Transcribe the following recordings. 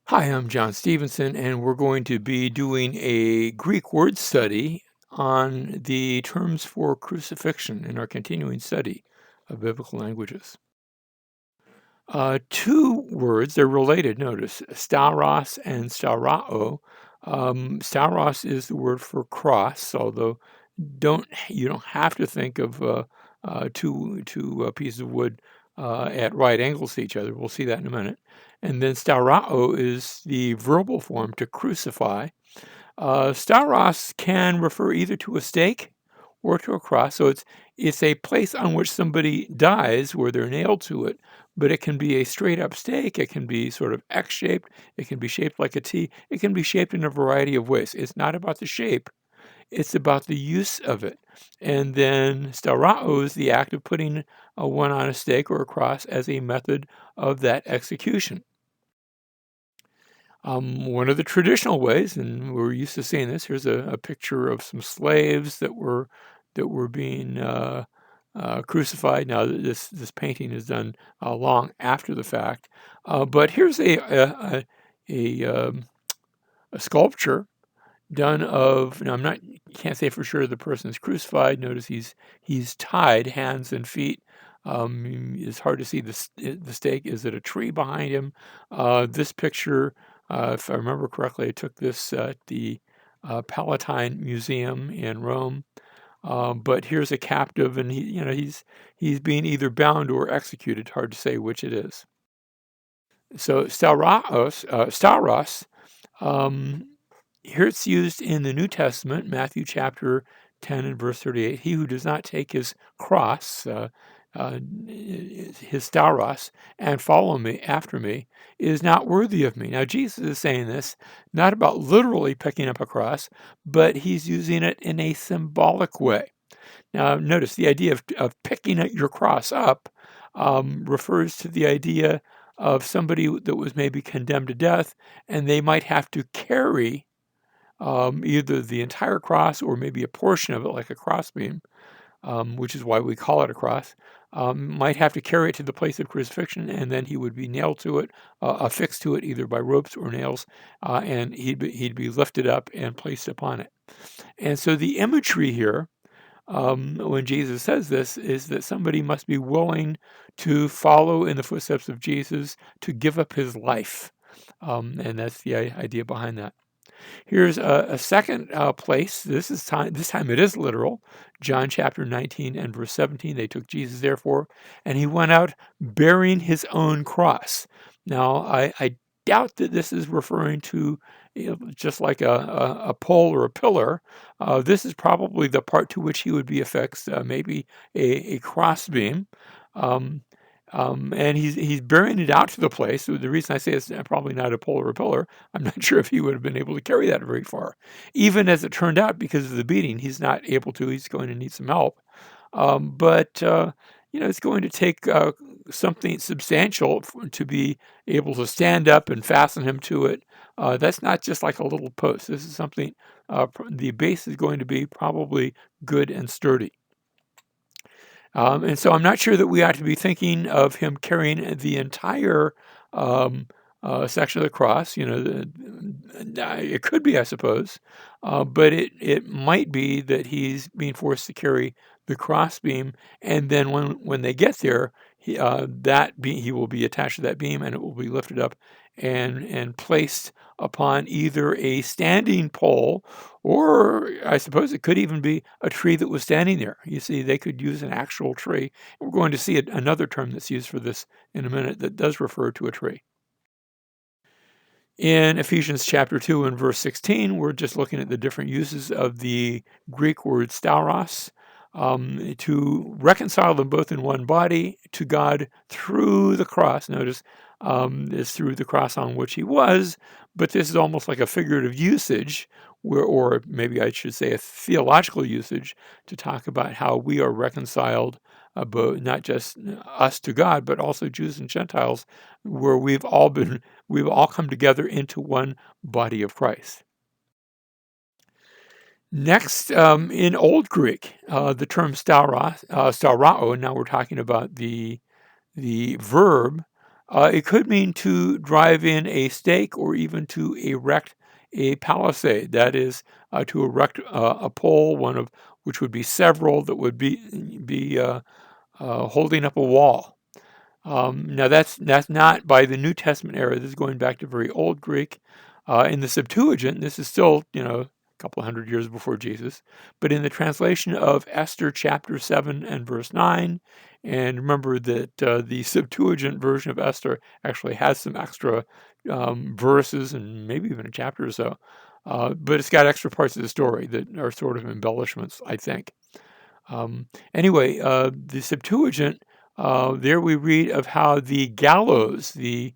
Hi, I'm John Stevenson, and we're going to be doing a Greek word study on the terms for crucifixion in our continuing study of biblical languages. Two words, they're related, notice, stauros and staurao. Stauros is the word for cross, although you don't have to think of two pieces of wood at right angles to each other. We'll see that in a minute. And then staurao is the verbal form to crucify. Stauros can refer either to a stake or to a cross. So it's a place on which somebody dies where they're nailed to it, but it can be a straight up stake. It can be sort of X-shaped. It can be shaped like a T. It can be shaped in a variety of ways. It's not about the shape. It's about the use of it. And then staurao is the act of putting one on a stake or a cross as a method of that execution. One of the traditional ways, and we're used to seeing this, here's a picture of some slaves that were being crucified. Now, this painting is done long after the fact, but here's a sculpture done of. Now, can't say for sure the person is crucified. Notice he's tied hands and feet. It's hard to see the stake. Is it a tree behind him? This picture, if I remember correctly, I took this at the Palatine Museum in Rome. But here's a captive, and he's being either bound or executed. Hard to say which it is. So stauros. Um, Here it's used in the New Testament, Matthew chapter 10 and verse 38. He who does not take his cross, his stauros, and follow me after me, is not worthy of me. Now, Jesus is saying this not about literally picking up a cross, but he's using it in a symbolic way. Now, notice the idea of picking your cross up refers to the idea of somebody that was maybe condemned to death, and they might have to carry either the entire cross or maybe a portion of it, like a crossbeam, which is why we call it a cross, might have to carry it to the place of crucifixion, and then he would be nailed to it, affixed to it either by ropes or nails, and he'd be lifted up and placed upon it. And so the imagery here, when Jesus says this, is that somebody must be willing to follow in the footsteps of Jesus, to give up his life. And that's the idea behind that. Here's a second place. This time it is literal. John chapter 19 and verse 17. They took Jesus therefore, and he went out bearing his own cross. Now I doubt that this is referring to just like a pole or a pillar. This is probably the part to which he would be affixed, maybe a cross beam. Um, and he's bearing it out to the place. So the reason I say it's probably not a pole or a pillar, I'm not sure if he would have been able to carry that very far. Even as it turned out, because of the beating, he's not able to. He's going to need some help. But it's going to take something substantial to be able to stand up and fasten him to it. That's not just like a little post. This is something, the base is going to be probably good and sturdy. And so I'm not sure that we ought to be thinking of him carrying the entire section of the cross. It could be, I suppose, but it might be that he's being forced to carry the cross beam, and then when they get there, he will be attached to that beam, and it will be lifted up and placed upon either a standing pole, or I suppose it could even be a tree that was standing there. You see, they could use an actual tree. We're going to see another term that's used for this in a minute that does refer to a tree. In Ephesians chapter 2 and verse 16, we're just looking at the different uses of the Greek word stauros, to reconcile them both in one body to God through the cross. Notice it's through the cross on which he was, but this is almost like a figurative usage, or maybe I should say a theological usage, to talk about how we are reconciled, both, not just us to God, but also Jews and Gentiles, where we've all come together into one body of Christ. Next, in Old Greek, the term staurao, now we're talking about the verb, It could mean to drive in a stake or even to erect a palisade. That is, to erect a pole, one of which would be several that would be holding up a wall. Now that's not by the New Testament era. This is going back to very old Greek. In the Septuagint, this is still a couple hundred years before Jesus, but in the translation of Esther chapter 7 and verse 9, and remember that the Septuagint version of Esther actually has some extra verses and maybe even a chapter or so, but it's got extra parts of the story that are sort of embellishments, I think. Anyway, the Septuagint, there we read of how the gallows, the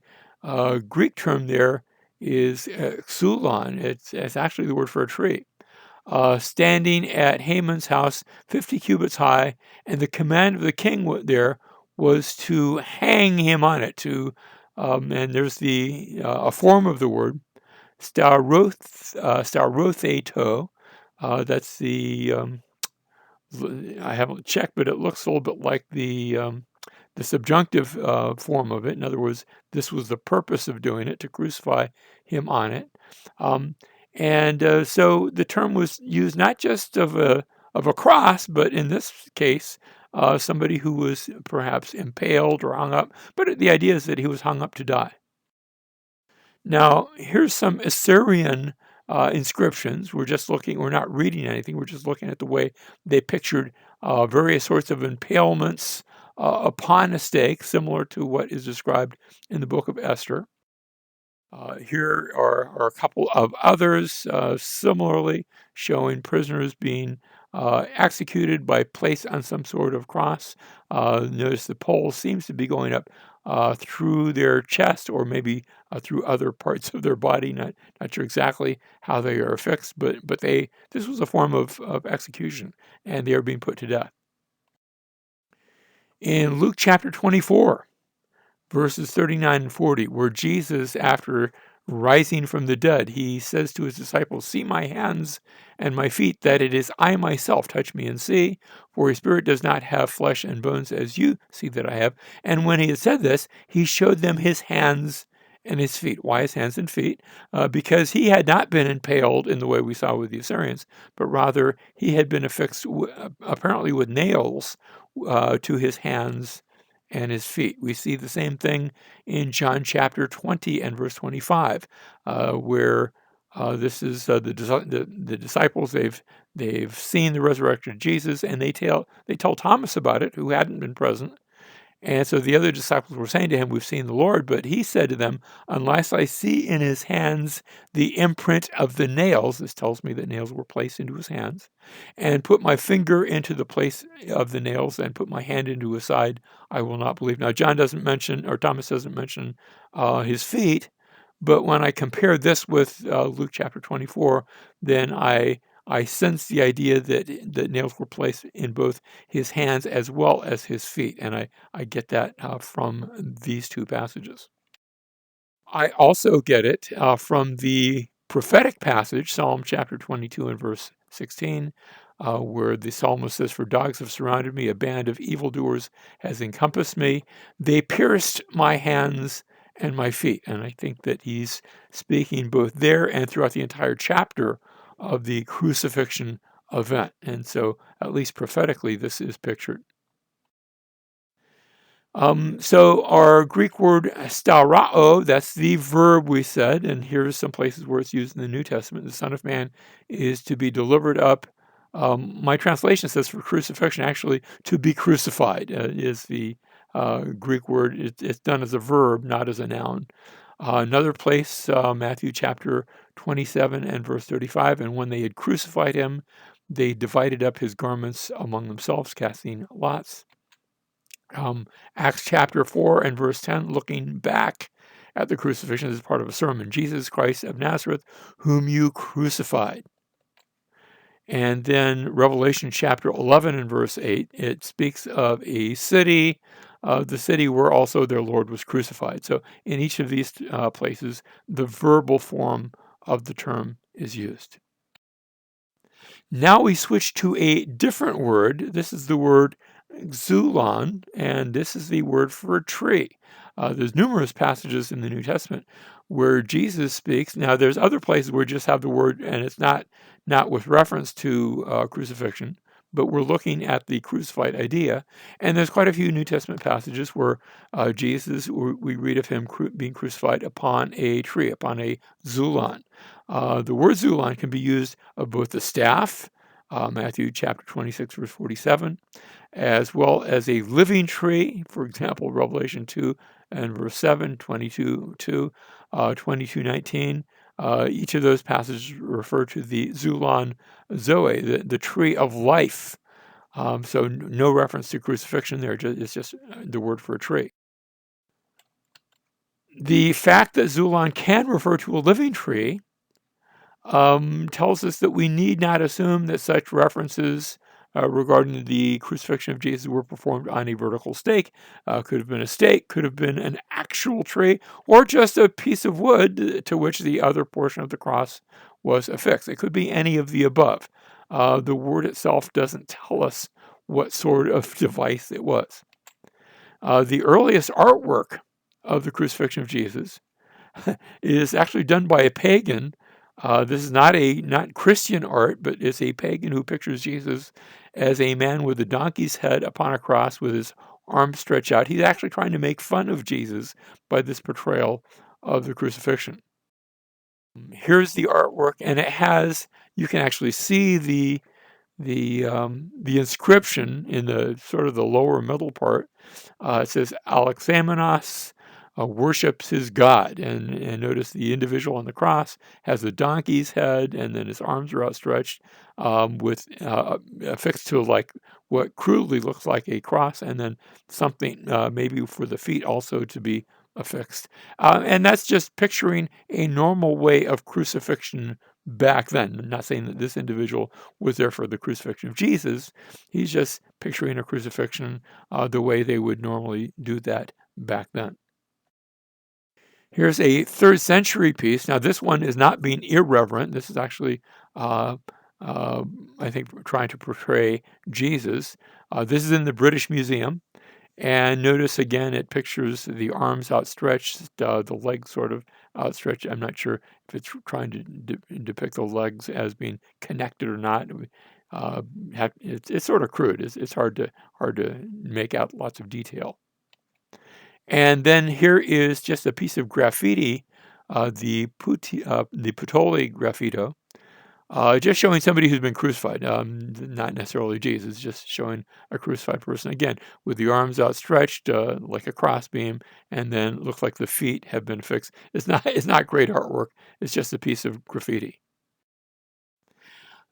Greek term there is zulon. It's actually the word for a tree. Standing at Haman's house, 50 cubits high, and the command of the king there was to hang him on it. And there's a form of the word, starotheto. That's I haven't checked, but it looks a little bit like the subjunctive form of it. In other words, this was the purpose of doing it, to crucify him on it. Um, and so the term was used not just of a cross, but in this case, somebody who was perhaps impaled or hung up. But the idea is that he was hung up to die. Now, here's some Assyrian inscriptions. We're not reading anything, we're just looking at the way they pictured various sorts of impalements upon a stake, similar to what is described in the book of Esther. Here are a couple of others, similarly showing prisoners being executed by place on some sort of cross. Notice the pole seems to be going up through their chest, or maybe through other parts of their body. Not sure exactly how they are affixed, but this was a form of execution, and they are being put to death. In Luke chapter 24, verses 39 and 40, where Jesus, after rising from the dead, he says to his disciples, "See my hands and my feet, that it is I myself. Touch me and see, for a spirit does not have flesh and bones as you see that I have." And when he had said this, he showed them his hands and his feet. Why his hands and feet? Because he had not been impaled in the way we saw with the Assyrians, but rather he had been affixed apparently with nails to his hands and his feet. We see the same thing in John chapter 20 and verse 25, where this is the disciples. They've seen the resurrected Jesus, and they tell Thomas about it, who hadn't been present. And so the other disciples were saying to him, "We've seen the Lord." But he said to them, "Unless I see in his hands the imprint of the nails," this tells me that nails were placed into his hands, "and put my finger into the place of the nails and put my hand into his side, I will not believe." Now, John doesn't mention, or Thomas doesn't mention his feet, but when I compare this with Luke chapter 24, then I sense the idea that nails were placed in both his hands as well as his feet, and I get that from these two passages. I also get it from the prophetic passage, Psalm chapter 22 and verse 16, where the psalmist says, "For dogs have surrounded me, a band of evildoers has encompassed me. They pierced my hands and my feet." And I think that he's speaking both there and throughout the entire chapter of the crucifixion event. And so, at least prophetically, this is pictured. So our Greek word starao, that's the verb we said, and here's some places where it's used in the New Testament. The Son of Man is to be delivered up. My translation says for crucifixion, actually, to be crucified is the Greek word. It's done as a verb, not as a noun. Another place, Matthew chapter 27 and verse 35, "And when they had crucified him, they divided up his garments among themselves, casting lots." Acts chapter 4 and verse 10, looking back at the crucifixion as part of a sermon, "Jesus Christ of Nazareth, whom you crucified." And then Revelation chapter 11 and verse 8, it speaks of a city, the city where also their Lord was crucified. So in each of these places, the verbal form of the term is used. Now we switch to a different word. This is the word zulon, and this is the word for a tree. There's numerous passages in the New Testament where Jesus speaks. Now, there's other places where we just have the word, and it's not with reference to crucifixion, but we're looking at the crucified idea. And there's quite a few New Testament passages where Jesus, we read of him being crucified upon a tree, upon a zulon. The word zulon can be used of both the staff, Matthew chapter 26, verse 47, as well as a living tree, for example, Revelation 2 and verse 7, 22, 2, 22:19. Each of those passages refer to the zulon zoe, the tree of life. So no reference to crucifixion there. It's just the word for a tree. The fact that zulon can refer to a living tree tells us that we need not assume that such references regarding the crucifixion of Jesus were performed on a vertical stake. Could have been a stake, could have been an actual tree, or just a piece of wood to which the other portion of the cross was affixed. It could be any of the above. The word itself doesn't tell us what sort of device it was. The earliest artwork of the crucifixion of Jesus is actually done by a pagan. This is not Christian art, but it's a pagan who pictures Jesus as a man with a donkey's head upon a cross with his arms stretched out. He's actually trying to make fun of Jesus by this portrayal of the crucifixion. Here's the artwork, and you can actually see the inscription in the sort of the lower middle part. It says Alexamenos worships his God, and notice the individual on the cross has a donkey's head, and then his arms are outstretched, with affixed to like what crudely looks like a cross, and then something maybe for the feet also to be affixed. And that's just picturing a normal way of crucifixion back then. I'm not saying that this individual was there for the crucifixion of Jesus. He's just picturing a crucifixion the way they would normally do that back then. Here's a 3rd century piece. Now, this one is not being irreverent. This is actually, I think, trying to portray Jesus. This is in the British Museum. And notice again, it pictures the arms outstretched, the legs sort of outstretched. I'm not sure if it's trying to depict the legs as being connected or not. It's sort of crude. It's hard to make out lots of detail. And then here is just a piece of graffiti, the Puttoli graffito, just showing somebody who's been crucified, not necessarily Jesus, just showing a crucified person, again, with the arms outstretched like a crossbeam, and then looks like the feet have been fixed. It's not great artwork. It's just a piece of graffiti.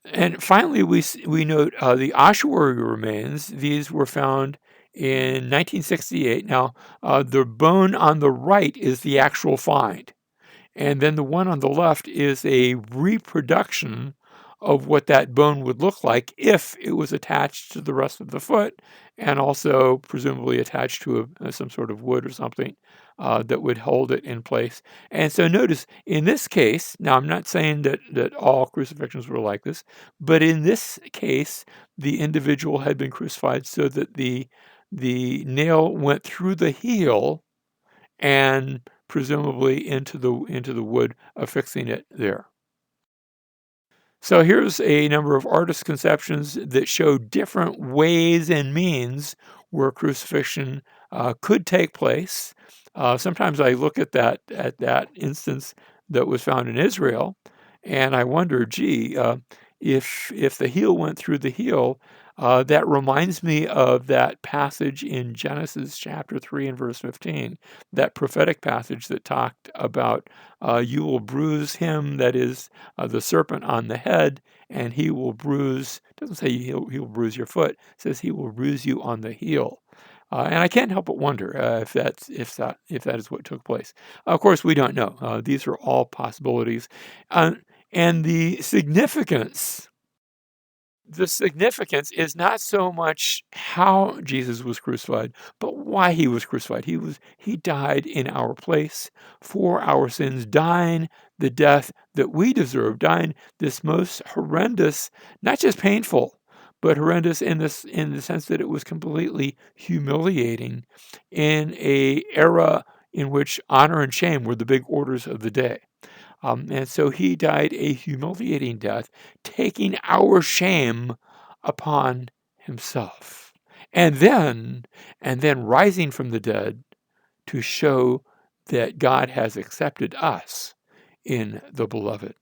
And finally, we note the ossuary remains. These were found in 1968. Now, the bone on the right is the actual find. And then the one on the left is a reproduction of what that bone would look like if it was attached to the rest of the foot, and also presumably attached to some sort of wood or something that would hold it in place. And so notice in this case, now I'm not saying that all crucifixions were like this, but in this case, the individual had been crucified so that the nail went through the heel and presumably into the wood, affixing it there. So here's a number of artist conceptions that show different ways and means where crucifixion could take place. Sometimes I look at that instance that was found in Israel, and I wonder, gee, if the heel went through the heel, that reminds me of that passage in Genesis chapter 3 and verse 15, that prophetic passage that talked about you will bruise him, that is the serpent, on the head, and he will bruise, doesn't say he'll bruise your foot, it says he will bruise you on the heel. And I can't help but wonder if that is what took place. Of course, we don't know. These are all possibilities. And the significance is not so much how Jesus was crucified, but why he was crucified. He died in our place for our sins, dying the death that we deserve, dying this most horrendous, not just painful, but horrendous in the sense that it was completely humiliating in a era in which honor and shame were the big orders of the day. And so he died a humiliating death, taking our shame upon himself. And then rising from the dead to show that God has accepted us in the beloved.